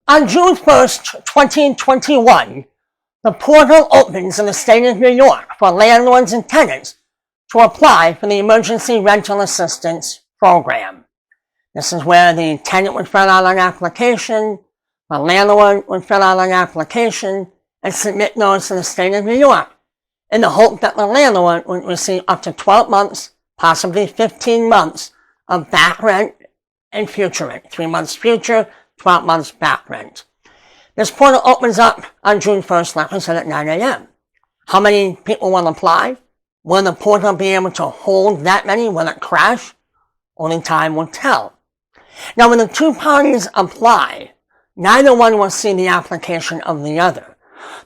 On June 1st, 2021, the portal opens in the state of New York for landlords and tenants to apply for the Emergency Rental Assistance Program. This is where the tenant would fill out an application, the landlord would fill out an application, and submit those to the state of New York in the hope that the landlord would receive up to 12 months, possibly 15 months of back rent and future rent. 3 months future, 12 months back rent. This portal opens up on June 1st, like I said, at 9 a.m. How many people will apply? Will the portal be able to hold that many? Will it crash? Only time will tell. Now, when the two parties apply, neither one will see the application of the other.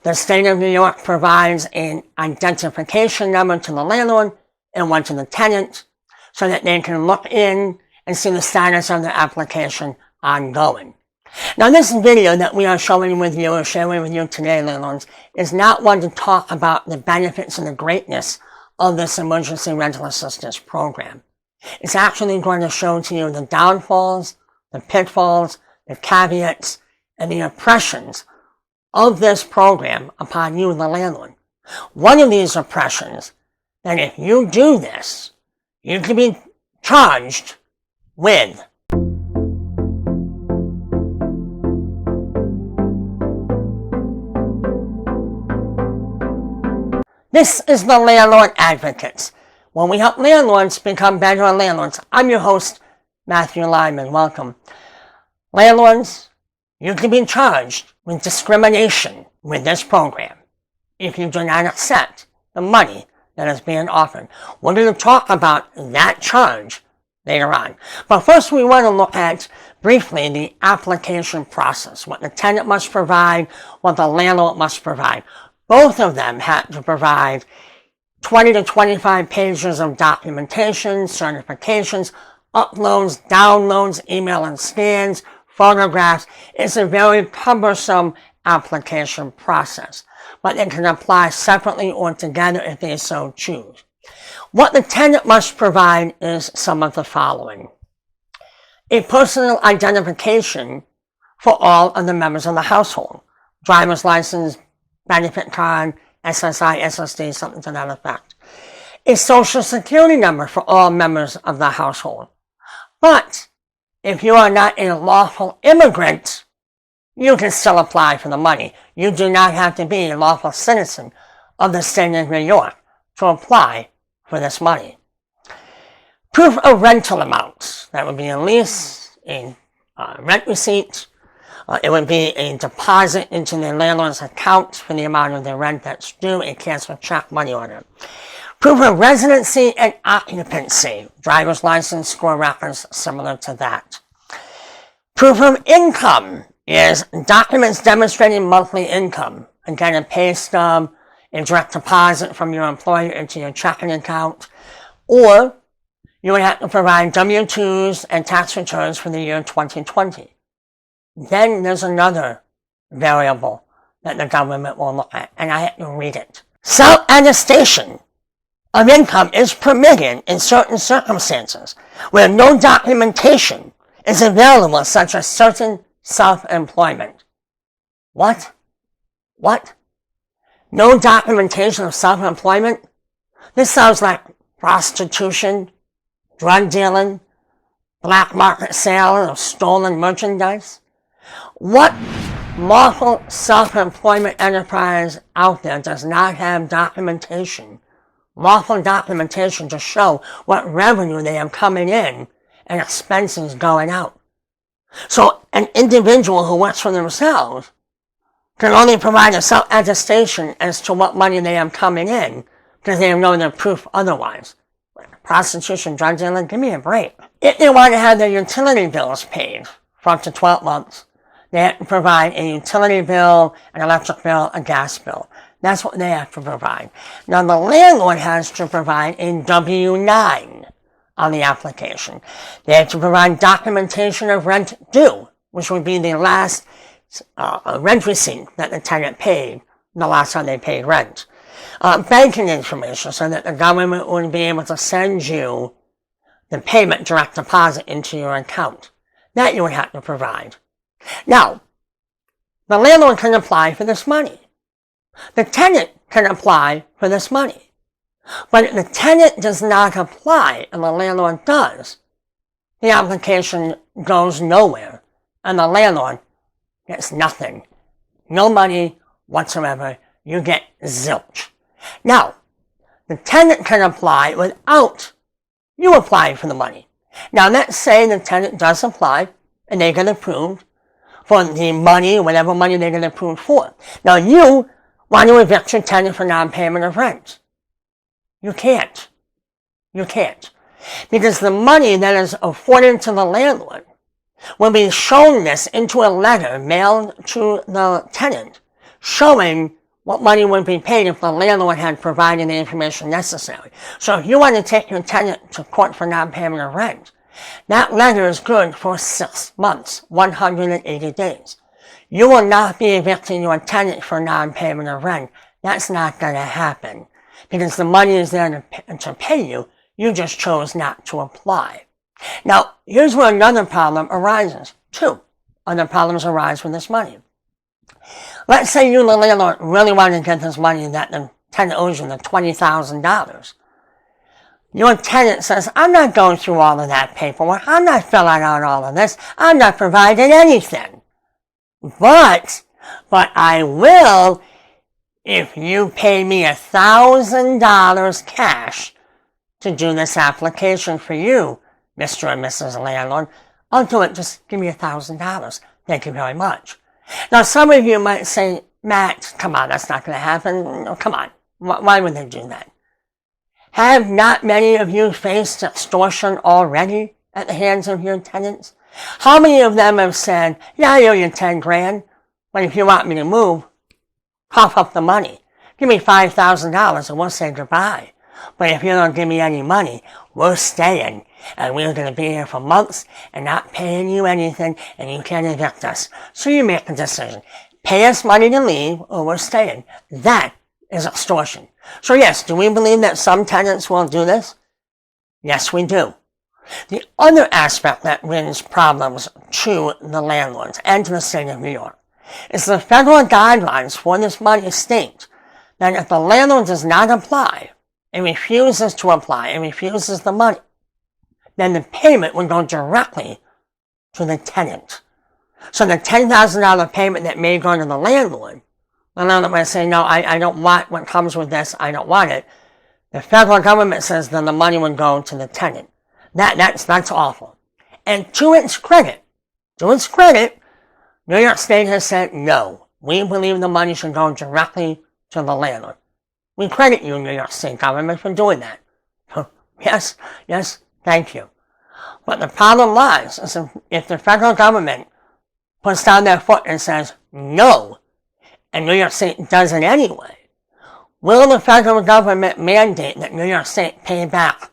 The state of New York provides an identification number to the landlord and one to the tenant so that they can look in and see the status of the application ongoing. Now, this video that we are showing with you or sharing with you today, landlords, is not one to talk about the benefits and the greatness of this emergency rental assistance program. It's actually going to show to you the downfalls, the pitfalls, the caveats, and the oppressions of this program upon you, the landlord. One of these oppressions, that if you do this, you can be charged with This is the Landlord Advocates, when we help landlords become better landlords. I'm your host, Matthew Lyman. Welcome. Landlords, you can be charged with discrimination with this program if you do not accept the money that is being offered. We're going to talk about that charge later on. But first we want to look at briefly the application process, what the tenant must provide, what the landlord must provide. Both of them have to provide 20 to 25 pages of documentation, certifications, uploads, downloads, email and scans, photographs. It's a very cumbersome application process, but they can apply separately or together if they so choose. What the tenant must provide is some of the following: a personal identification for all of the members of the household, driver's license, benefit card, SSI, SSD, something to that effect. A social security number for all members of the household. But if you are not a lawful immigrant, you can still apply for the money. You do not have to be a lawful citizen of the state of New York to apply for this money. Proof of rental amounts. That would be a lease, a rent receipt. It would be a deposit into the landlord's account for the amount of the rent that's due, a canceled check, money order. Proof of residency and occupancy, driver's license, school records, similar to that. Proof of income is documents demonstrating monthly income. Again, a pay stub, a direct deposit from your employer into your checking account, or you would have to provide W-2s and tax returns for the year 2020. Then there's another variable that the government will look at, and I have to read it. Self-attestation of income is permitted in certain circumstances where no documentation is available, such as certain self-employment. What? No documentation of self-employment? This sounds like prostitution, drug dealing, black market sale of stolen merchandise. What lawful self-employment enterprise out there does not have documentation, lawful documentation to show what revenue they have coming in and expenses going out? So an individual who works for themselves can only provide a self-attestation as to what money they have coming in because they have no other proof otherwise. Prostitution, drug dealing, give me a break. If they want to have their utility bills paid for up to 12 months, they have to provide a utility bill, an electric bill, a gas bill. That's what they have to provide. Now, the landlord has to provide a W-9 on the application. They have to provide documentation of rent due, which would be the last rent receipt that the tenant paid, the last time they paid rent. Banking information so that the government would be able to send you the payment direct deposit into your account. That you would have to provide. Now, the landlord can apply for this money. The tenant can apply for this money. But if the tenant does not apply and the landlord does, the application goes nowhere and the landlord gets nothing. No money whatsoever. You get zilch. Now, the tenant can apply without you applying for the money. Now, let's say the tenant does apply and they get approved for the money, whatever money they get approved for. Now, you want to evict your tenant for non-payment of rent. You can't. You can't. Because the money that is afforded to the landlord will be shown this into a letter mailed to the tenant showing what money would be paid if the landlord had provided the information necessary. So if you want to take your tenant to court for non-payment of rent, that letter is good for 6 months, 180 days. You will not be evicting your tenant for non-payment of rent. That's not going to happen because the money is there to pay you. You just chose not to apply. Now, here's where another problem arises. 2 other problems arise with this money. Let's say you, the landlord, really want to get this money that the tenant owes you, the $20,000. Your tenant says, I'm not going through all of that paperwork. I'm not filling out all of this. I'm not providing anything. But I will if you pay me $1,000 cash to do this application for you, Mr. and Mrs. Landlord. I'll do it. Just give me $1,000. Thank you very much. Now, some of you might say, Matt, come on, that's not going to happen. No, come on. Why would they do that? Have not many of you faced extortion already at the hands of your tenants? How many of them have said, yeah, I owe you 10 grand, but if you want me to move, cough up the money. Give me $5,000 and we'll say goodbye. But if you don't give me any money, we're staying. And we're going to be here for months and not paying you anything, and you can't evict us. So you make a decision. Pay us money to leave, or we're staying. That is extortion. So yes, do we believe that some tenants will do this? Yes, we do. The other aspect that brings problems to the landlords and to the state of New York is the federal guidelines for this money state that if the landlord does not apply, and refuses to apply, and refuses the money, then the payment would go directly to the tenant. So the $10,000 payment that may go to the landlord might say, no, I don't want what comes with this, I don't want it. The federal government says then the money would go to the tenant. That's awful. And to its credit, New York State has said, no, we believe the money should go directly to the landlord. We credit you, New York State government, for doing that. Yes, thank you. But the problem lies is if the federal government puts down their foot and says no, and New York State does it anyway, will the federal government mandate that New York State pay back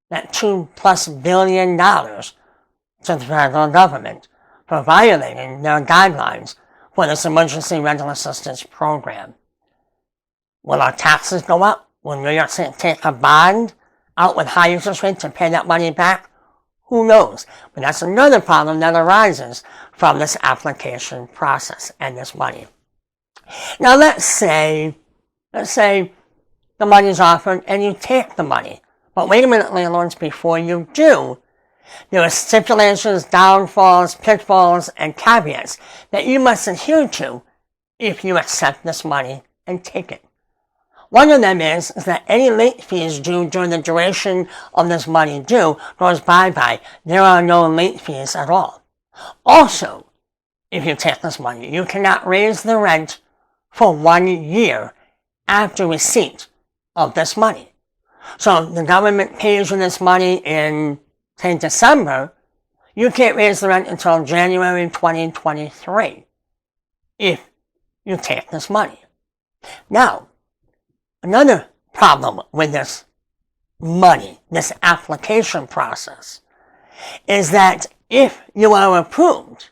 that $2+ billion to the federal government for violating their guidelines for this emergency rental assistance program? Will our taxes go up? Will New York State take a bond out with high interest rates to pay that money back? Who knows? But that's another problem that arises from this application process and this money. Now let's say the money's offered and you take the money. But wait a minute, landlords, before you do, there are stipulations, downfalls, pitfalls, and caveats that you must adhere to if you accept this money and take it. One of them is that any late fees due during the duration of this money due goes bye-bye. There are no late fees at all. Also, if you take this money, you cannot raise the rent for 1 year after receipt of this money. So the government pays you this money in, say, December. You can't raise the rent until January 2023 if you take this money. Now, another problem with this money, this application process, is that if you are approved,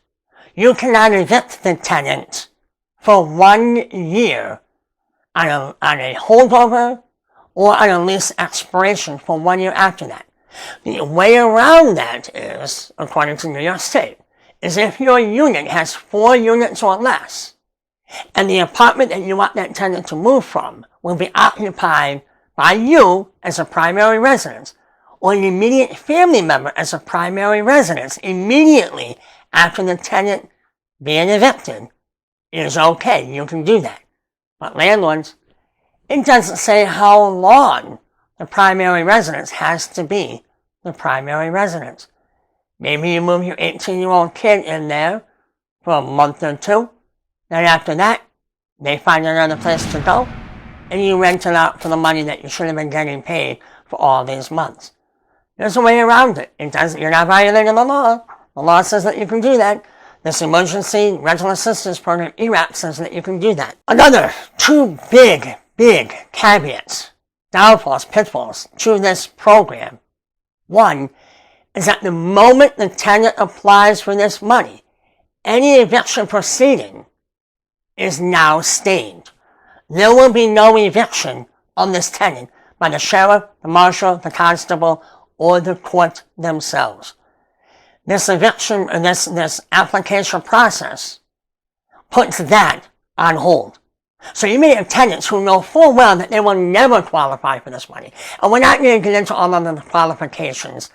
you cannot evict the tenant for 1 year on a holdover or on a lease expiration for 1 year after that. The way around that is, according to New York State, is if your unit has 4 units or less, And the apartment that you want that tenant to move from will be occupied by you as a primary residence or an immediate family member as a primary residence immediately after the tenant being evicted is okay. You can do that. But landlords, it doesn't say how long the primary residence has to be the primary residence. Maybe you move your 18-year-old kid in there for a month or two. Then after that, they find another place to go, and you rent it out for the money that you should have been getting paid for all these months. There's a way around it. You're not violating the law. The law says that you can do that. This Emergency Rental Assistance Program, ERAP, says that you can do that. Another two big caveats, downfalls, pitfalls to this program. One is that the moment the tenant applies for this money, any eviction proceeding is now stayed. There will be no eviction on this tenant by the sheriff, the marshal, the constable, or the court themselves. This eviction, or this application process puts that on hold. So you may have tenants who know full well that they will never qualify for this money. And we're not going to get into all of the qualifications.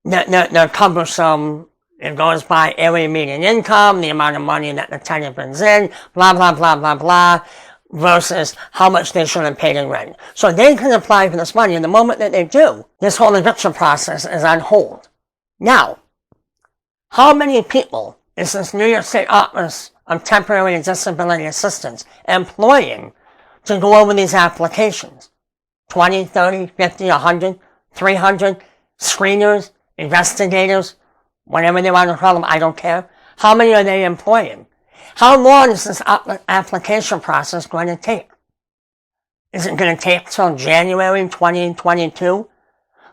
They're cumbersome. It goes by area median income, the amount of money that the tenant brings in, blah, blah, blah, blah, blah, versus how much they should have paid in rent. So they can apply for this money, and the moment that they do, this whole eviction process is on hold. Now, how many people is this New York State Office of Temporary and Disability Assistance employing to go over these applications? 20, 30, 50, 100, 300 screeners, investigators, whatever they want to call them, I don't care. How many are they employing? How long is this application process going to take? Is it going to take till January 2022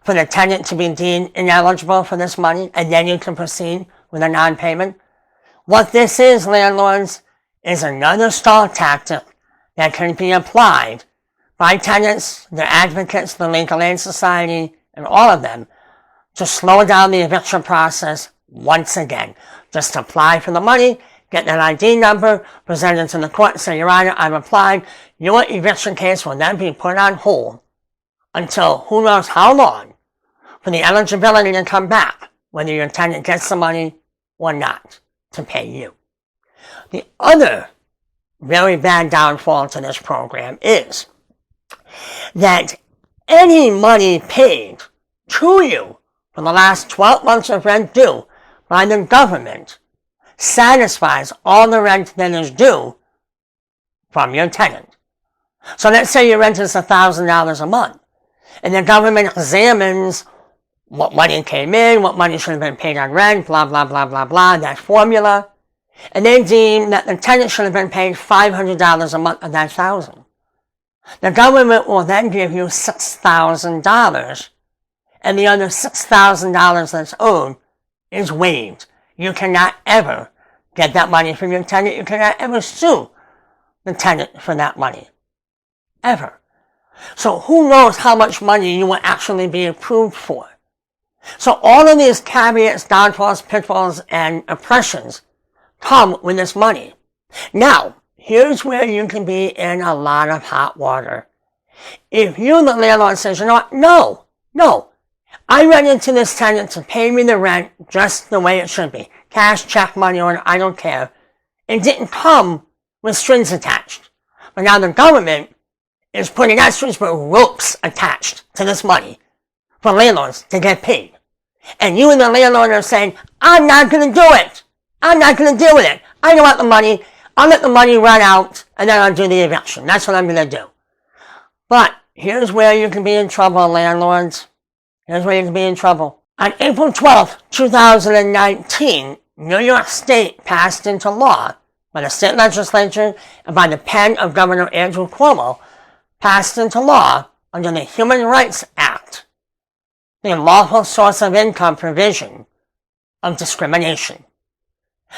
for the tenant to be deemed ineligible for this money, and then you can proceed with a non-payment? What this is, landlords, is another stall tactic that can be applied by tenants, their advocates, the Legal Aid Society, and all of them to slow down the eviction process once again. Just apply for the money, get an ID number, present it to the court, say, Your Honor, I've applied. Your eviction case will then be put on hold until who knows how long for the eligibility to come back, whether your tenant gets the money or not, to pay you. The other very bad downfall to this program is that any money paid to you for the last 12 months of rent due by the government satisfies all the rent that is due from your tenant. So let's say your rent is $1,000 a month, and the government examines what money came in, what money should have been paid on rent, blah, blah, blah, blah, blah, that formula, and they deem that the tenant should have been paid $500 a month of that $1,000. The government will then give you $6,000, and the other $6,000 that's owed is waived. You cannot ever get that money from your tenant. You cannot ever sue the tenant for that money. Ever. So who knows how much money you will actually be approved for? So all of these caveats, downfalls, pitfalls, and oppressions come with this money. Now, here's where you can be in a lot of hot water. If you, the landlord, says, you know what, no, I rent into this tenant to pay me the rent just the way it should be. Cash, check, money order, I don't care. It didn't come with strings attached. But now the government is putting not strings but ropes attached to this money for landlords to get paid. And you and the landlord are saying, I'm not going to do it. I'm not going to deal with it. I don't want the money. I'll let the money run out and then I'll do the eviction. That's what I'm going to do. But here's where you can be in trouble, landlords. Here's where you can be in trouble. On April 12, 2019, New York State passed into law by the state legislature and by the pen of Governor Andrew Cuomo, passed into law under the Human Rights Act, the lawful source of income provision of discrimination.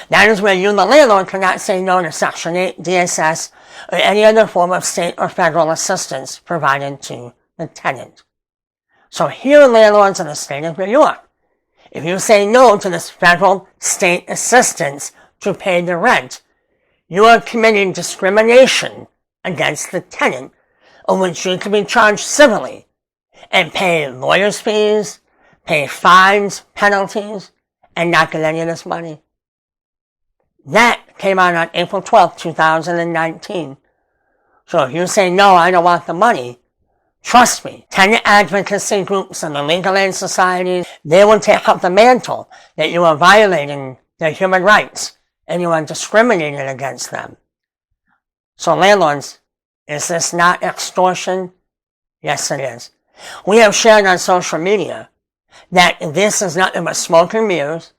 That is where you, the landlord, cannot say no to Section 8, DSS, or any other form of state or federal assistance provided to the tenant. So here, landlords in the state of New York, if you say no to this federal state assistance to pay the rent, you are committing discrimination against the tenant, of which you can be charged civilly and pay lawyers' fees, pay fines, penalties, and not get any of this money. That came out on April 12th, 2019. So if you say, no, I don't want the money, trust me, tenant advocacy groups and the legal aid societies, they will take up the mantle that you are violating their human rights and you are discriminating against them. So landlords, is this not extortion? Yes, it is. We have shared on social media that this is nothing but smoke and mirrors.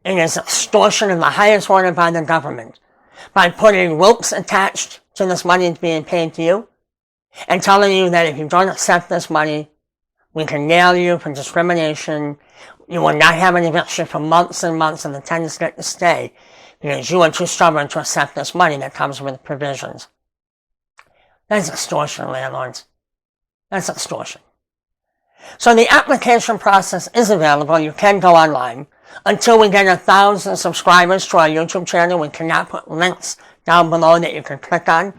It is extortion of the highest order by the government by putting ropes attached to this money being paid to you and telling you that if you don't accept this money, we can nail you for discrimination. You will not have an eviction for months and months, and the tenants get to stay because you are too stubborn to accept this money that comes with provisions. That's extortion, landlords. That's extortion. So the application process is available. You can go online. Until we get 1,000 subscribers to our YouTube channel, we cannot put links down below that you can click on.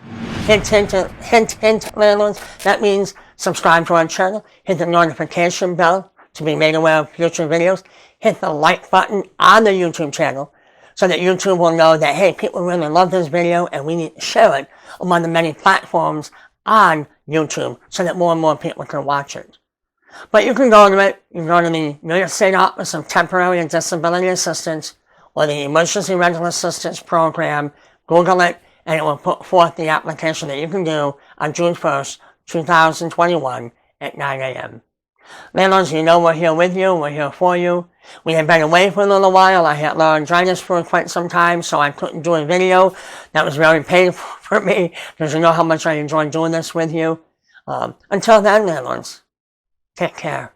Hint, landlords. That means subscribe to our channel. Hit the notification bell to be made aware of future videos. Hit the like button on the YouTube channel so that YouTube will know that, hey, people really love this video and we need to share it among the many platforms on YouTube so that more and more people can watch it. But you can go to it. You can go to the New York State Office of Temporary and Disability Assistance or the Emergency Rental Assistance Program. Google it, and it will put forth the application that you can do on June 1st, 2021 at 9 a.m. Landlords, you know we're here with you. We're here for you. We have been away for a little while. I had laryngitis for quite some time, so I couldn't do a video. That was very painful for me because you know how much I enjoy doing this with you. Until then, landlords, take care.